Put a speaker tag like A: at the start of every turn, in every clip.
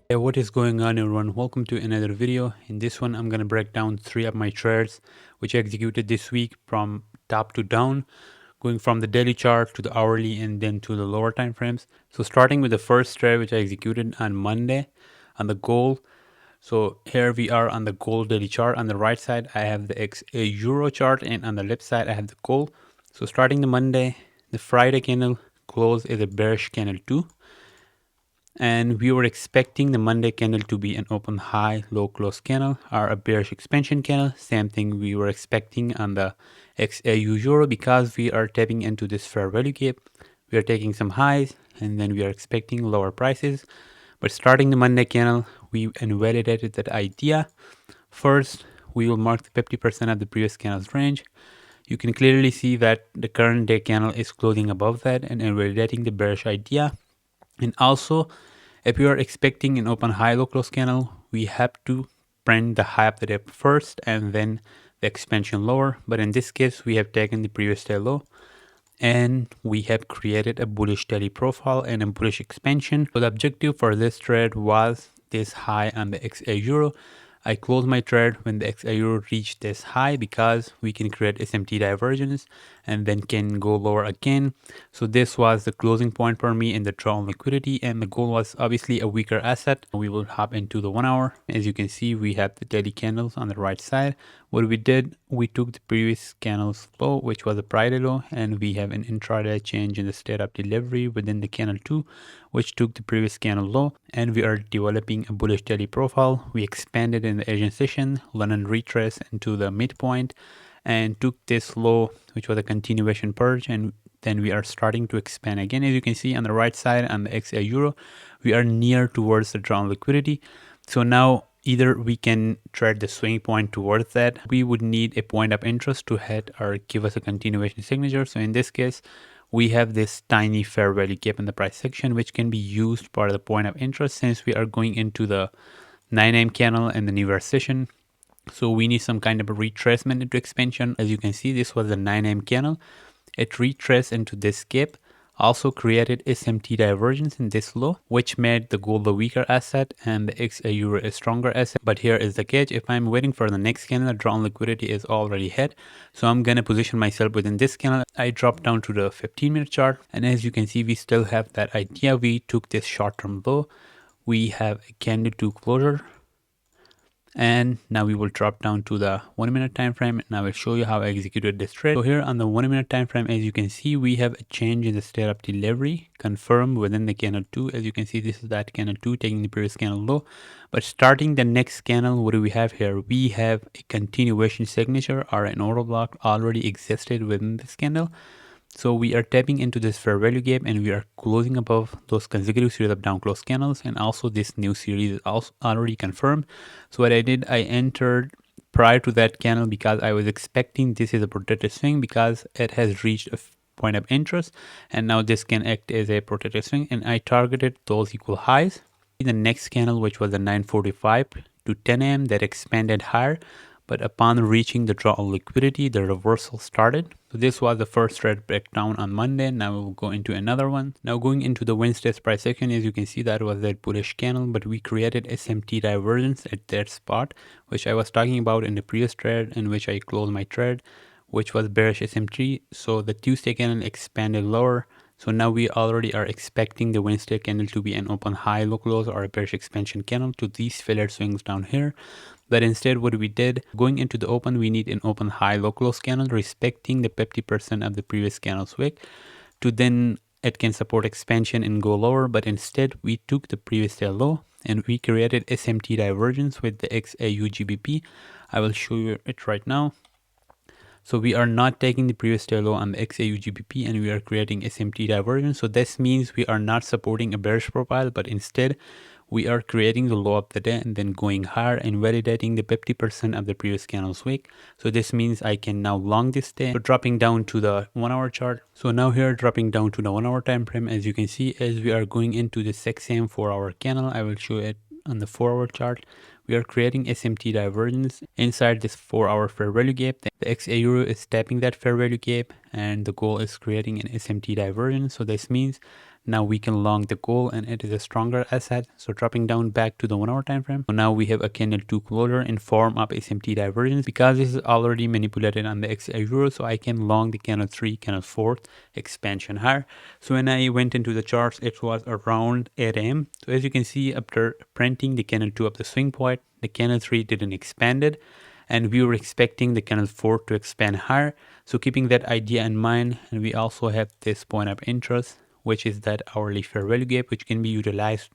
A: Hey, what is going on, everyone? Welcome to another video. In this one, I'm going to break down 3 of my trades which I executed this week from top to down, going from the daily chart to the hourly and then to the lower time frames. So starting with the first trade which I executed on Monday on the gold. So here we are on the gold daily chart. On the right side, I have the euro chart, and on the left side, I have the gold. So starting the Monday, the Friday candle close is a bearish candle too, and we were expecting the Monday candle to be an open high low close candle or a bearish expansion candle. Same thing we were expecting on the XAU euro, because we are tapping into this fair value gap. We are taking some highs and then we are expecting lower prices. But starting the Monday candle, we invalidated that idea. First, we will mark the 50% of the previous candle's range. You can clearly see that the current day candle is closing above that and invalidating the bearish idea. And also, if you are expecting an open high low close candle, we have to print the high of the day first and then the expansion lower. But in this case, we have taken the previous day low and we have created a bullish daily profile and a bullish expansion. So the objective for this trade was this high on the XA euro. I closed my trade when the XA euro reached this high because we can create SMT divergence and then can go lower again. So this was the closing point for me in the draw on liquidity, and the goal was obviously a weaker asset. We will hop into the 1 hour. As you can see, we have the daily candles on the right side. What we did, we took the previous candle's low, which was a Friday low, and we have an intraday change in the state of delivery within the candle 2, which took the previous candle low, and we are developing a bullish daily profile. We expanded in the Asian session, London retrace into the midpoint, and took this low, which was a continuation purge, and then we are starting to expand again. As you can see on the right side on the XA euro, we are near towards the drawn liquidity. So now either we can trade the swing point towards that. We would need a point of interest to hit or give us a continuation signature. So in this case, we have this tiny fair value gap in the price section, which can be used for the point of interest since we are going into the 9am candle and the New Year session. So we need some kind of a retracement into expansion. As you can see, this was the 9am candle. It retraced into this gap, also created SMT divergence in this low, which made the gold a weaker asset and the XA euro a stronger asset. But here is the catch: if I'm waiting for the next candle, the drawn liquidity is already hit. So I'm gonna position myself within this candle. I dropped down to the 15-minute chart, and as you can see, we still have that idea. We took this short-term low. We have a candle 2 closure. And now we will drop down to the 1 minute time frame, and I will show you how I executed this trade. So here on the 1 minute time frame, as you can see, we have a change in the state of delivery confirmed within the candle 2. As you can see, this is that candle 2 taking the previous candle low. But starting the next candle, what do we have here? We have a continuation signature, or an order block already existed within this candle. So we are tapping into this fair value gap, and we are closing above those consecutive series of down close candles, and also this new series is also already confirmed. So what I did, I entered prior to that candle because I was expecting this is a protected swing because it has reached a point of interest, and now this can act as a protected swing, and I targeted those equal highs. The next candle, which was the 9:45 to 10 a.m., that expanded higher, but upon reaching the draw on liquidity, the reversal started. So this was the first trade breakdown on Monday. Now we will go into another one. Now going into the Wednesday's price action, as you can see, that was that bullish candle, but we created SMT divergence at that spot, which I was talking about in the previous trade, in which I closed my trade, which was bearish SMT. So the Tuesday candle expanded lower. So now we already are expecting the Wednesday candle to be an open high low close or a bearish expansion candle to these failure swings down here. But instead, what we did, going into the open, we need an open high low close candle respecting the 50% of the previous candle's wick to then it can support expansion and go lower. But instead, we took the previous day low and we created SMT divergence with the XAU GBP. I will show you it right now. So we are not taking the previous day low on the XAU GBP, and we are creating SMT divergence. So this means we are not supporting a bearish profile, but instead we are creating the low of the day and then going higher and validating the 50% of the previous candle's wick. So this means I can now long this day. So dropping down to the 1 hour chart. So now here dropping down to the 1 hour time frame, as you can see, as we are going into the 6am 4 hour candle, I will show it on the 4 hour chart. We are creating SMT divergence inside this 4 hour fair value gap. The XA euro is tapping that fair value gap, and the goal is creating an SMT divergence. So this means Now we can long the goal and it is a stronger asset. So dropping down back to the 1 hour time frame. So now we have a candle 2 closure in form of SMT divergence. Because this is already manipulated on the XA euro, so I can long the candle 3, candle 4 expansion higher. So when I went into the charts, it was around 8 a.m. So as you can see, after printing the candle 2 up the swing point, the candle 3 didn't expand it, and we were expecting the candle 4 to expand higher. So keeping that idea in mind, and we also have this point of interest, which is that hourly fair value gap, which can be utilized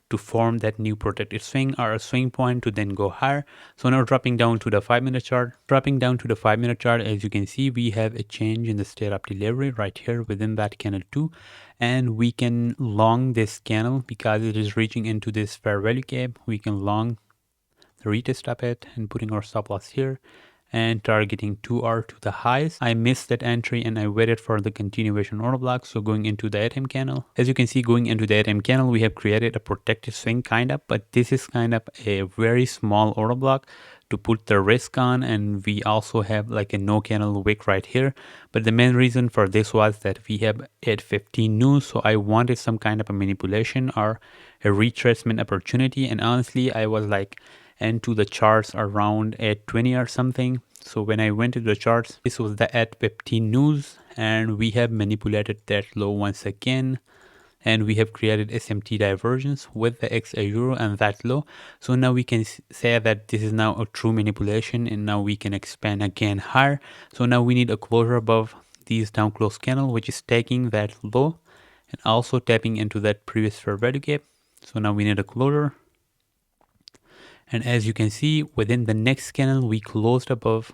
A: to form that new protected swing or a swing point to then go higher. So now dropping down to the 5-minute chart. Dropping down to the 5-minute chart, as you can see, we have a change in the state of delivery right here within that candle 2. And we can long this candle because it is reaching into this fair value gap. We can long the retest of it and putting our stop loss here and targeting 2R to the highs. I missed that entry and I waited for the continuation order block. So going into the 8M candle, as you can see, going into the 8M candle, we have created a protective swing kind of, but this is kind of a very small order block to put the risk on. And we also have like a no candle wick right here. But the main reason for this was that we have 8:15 news. So I wanted some kind of a manipulation or a retracement opportunity. And honestly, I was like, and to the charts around 8:20 or something. So when I went to the charts, this was the 8:15 news, and we have manipulated that low once again, and we have created SMT divergence with the XA euro and that low. So now we can say that this is now a true manipulation, and now we can expand again higher. So now we need a closure above these down close candle, which is taking that low and also tapping into that previous fair value gap. So now we need a closure. And as you can see, within the next candle, we closed above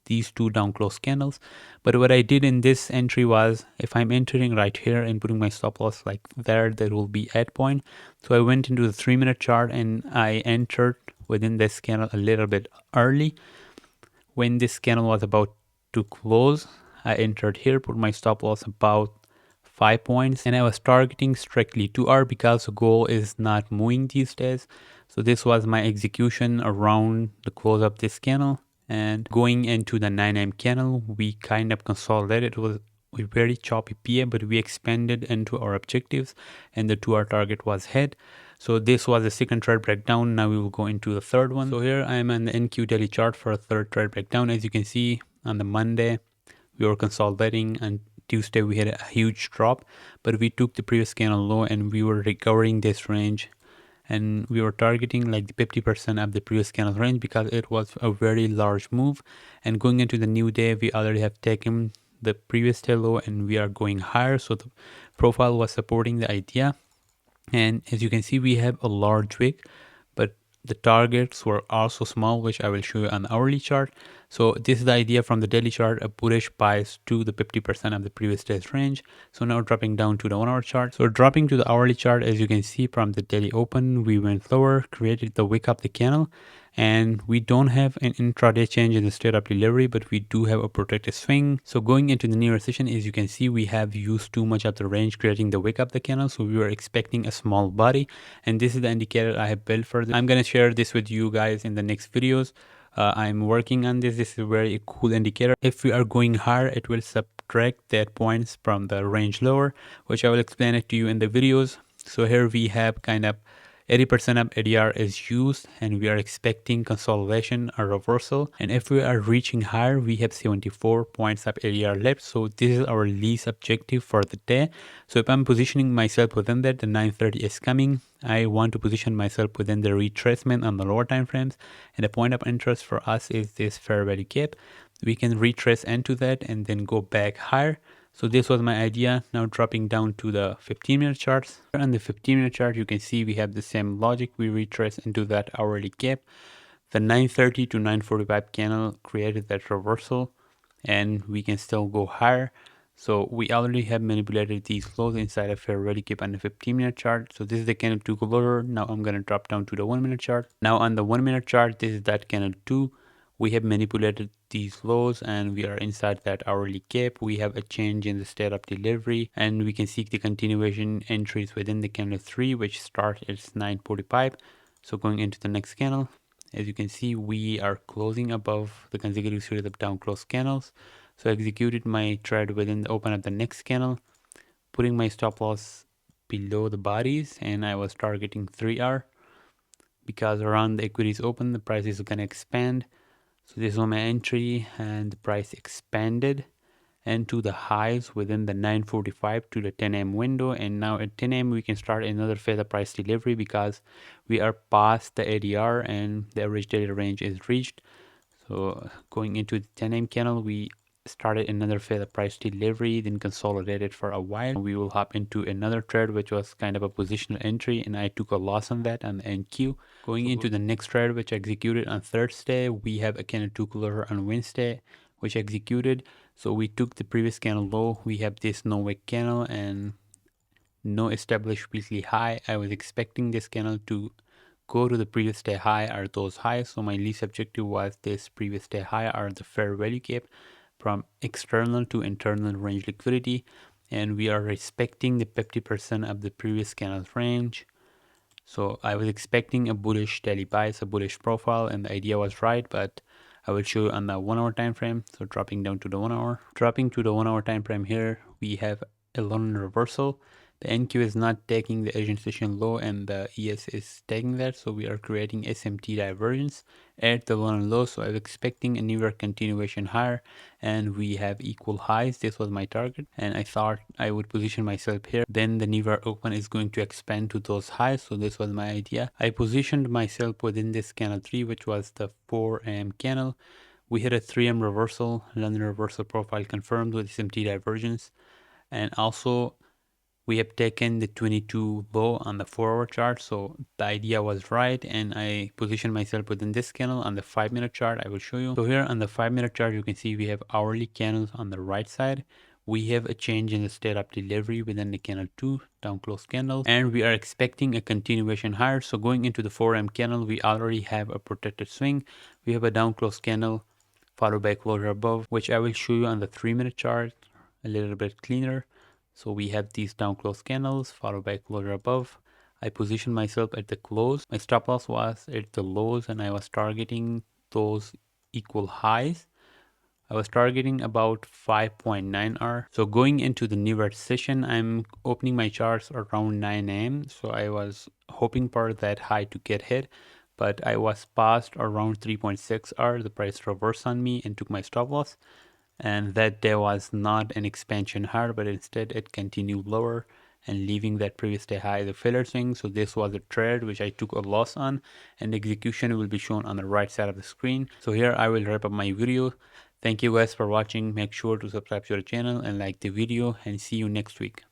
A: these two down close candles. But what I did in this entry was, if I'm entering right here and putting my stop loss like there, that will be at point. So I went into the 3-minute chart and I entered within this candle a little bit early. When this candle was about to close, I entered here, put my stop loss about 5 points, and I was targeting strictly 2R because the goal is not moving these days. So this was my execution around the close of this candle. And going into the 9M candle, we kind of consolidated. It was a very choppy PA, but we expanded into our objectives and the 2R target was hit. So this was the second trade breakdown. Now we will go into the third one. So here I am on the NQ daily chart for a third trade breakdown. As you can see, on the Monday, we were consolidating, and Tuesday we had a huge drop, but we took the previous candle low and we were recovering this range, and we were targeting like the 50% of the previous candle range because it was a very large move. And going into the new day, we already have taken the previous day low and we are going higher. So the profile was supporting the idea. And as you can see, we have a large wick, but the targets were also small, which I will show you on the hourly chart. So this is the idea from the daily chart, a bullish bias to the 50% of the previous day's range. So now dropping down to the 1 hour chart. So dropping to the hourly chart, as you can see from the daily open, we went lower, created the wick up the candle, and we don't have an intraday change in the state of delivery, but we do have a protected swing. So going into the newer session, as you can see, we have used too much of the range creating the wick up the candle. So we were expecting a small body, and this is the indicator I have built for this. I'm going to share this with you guys in the next videos. I'm working on this. This is a very cool indicator. If we are going higher, it will subtract that points from the range lower, which I will explain it to you in the videos. So here we have kind of 80% of ADR is used, and we are expecting consolidation or reversal. And if we are reaching higher, we have 74 points of ADR left. So this is our least objective for the day. So if I'm positioning myself within that, the 930 is coming. I want to position myself within the retracement on the lower time frames. And the point of interest for us is this fair value gap. We can retrace into that and then go back higher. So this was my idea. Now dropping down to the 15-minute charts. On the 15-minute chart, you can see we have the same logic. We retrace into that hourly gap. The 930 to 945 candle created that reversal, and we can still go higher. So we already have manipulated these lows inside a fair value gap on the 15-minute chart. So this is the candle 2 closure. Now I'm going to drop down to the 1-minute chart. Now on the 1-minute chart, this is that candle 2. We have manipulated these lows and we are inside that hourly gap. We have a change in the state of delivery, and we can seek the continuation entries within the candle 3, which start at 945. So going into the next candle, as you can see, we are closing above the consecutive series of down close candles. So I executed my trade within the open of the next candle, putting my stop loss below the bodies, and I was targeting 3R because around the equities open, the price is going to expand. So this was my entry, and the price expanded and to the highs within the 9:45 to the 10 a.m. window. And now at 10 a.m. we can start another further price delivery because we are past the ADR and the average daily range is reached. So going into the 10 a.m. candle, we started another further price delivery, then consolidated for a while. We will hop into another trade, which was kind of a positional entry, and I took a loss on that on the NQ. Going into the next trade, which executed on Thursday, we have a candle 2 closure on Wednesday, which executed. So we took the previous candle low. We have this no wick candle and no established weekly high. I was expecting this candle to go to the previous day high or those highs. So my least objective was this previous day high or the fair value gap from external to internal range liquidity. And we are respecting the 50% of the previous candle's range. So I was expecting a bullish daily bias, a bullish profile, and the idea was right, but I will show you on the 1 hour time frame. So dropping down to the 1 hour. Dropping to the 1 hour time frame here, we have a London reversal. The NQ is not taking the Asian session low and the ES is taking that. So we are creating SMT divergence at the London low. So I was expecting a newer continuation higher and we have equal highs. This was my target and I thought I would position myself here. Then the newer open is going to expand to those highs. So this was my idea. I positioned myself within this candle 3, which was the 4 a.m. candle. We hit a 3M reversal, London reversal profile confirmed with SMT divergence. And also we have taken the 22 low on the 4-hour chart. So the idea was right. And I positioned myself within this candle on the 5-minute chart. I will show you. So here on the 5-minute chart, you can see we have hourly candles on the right side. We have a change in the state of delivery within the candle 2 down close candles, and we are expecting a continuation higher. So going into the 4M candle, we already have a protected swing. We have a down close candle followed by closure above, which I will show you on the 3-minute chart a little bit cleaner. So we have these down close candles followed by closure above. I positioned myself at the close. My stop loss was at the lows and I was targeting those equal highs. I was targeting about 5.9R. So going into the newer session, I'm opening my charts around 9 a.m. So I was hoping for that high to get hit, but I was past around 3.6R. The price reversed on me and took my stop loss. And that day was not an expansion higher, but instead it continued lower and leaving that previous day high, the failure swing. So this was a trade which I took a loss on, and the execution will be shown on the right side of the screen. So here I will wrap up my video. Thank you guys for watching. Make sure to subscribe to the channel and like the video, and see you next week.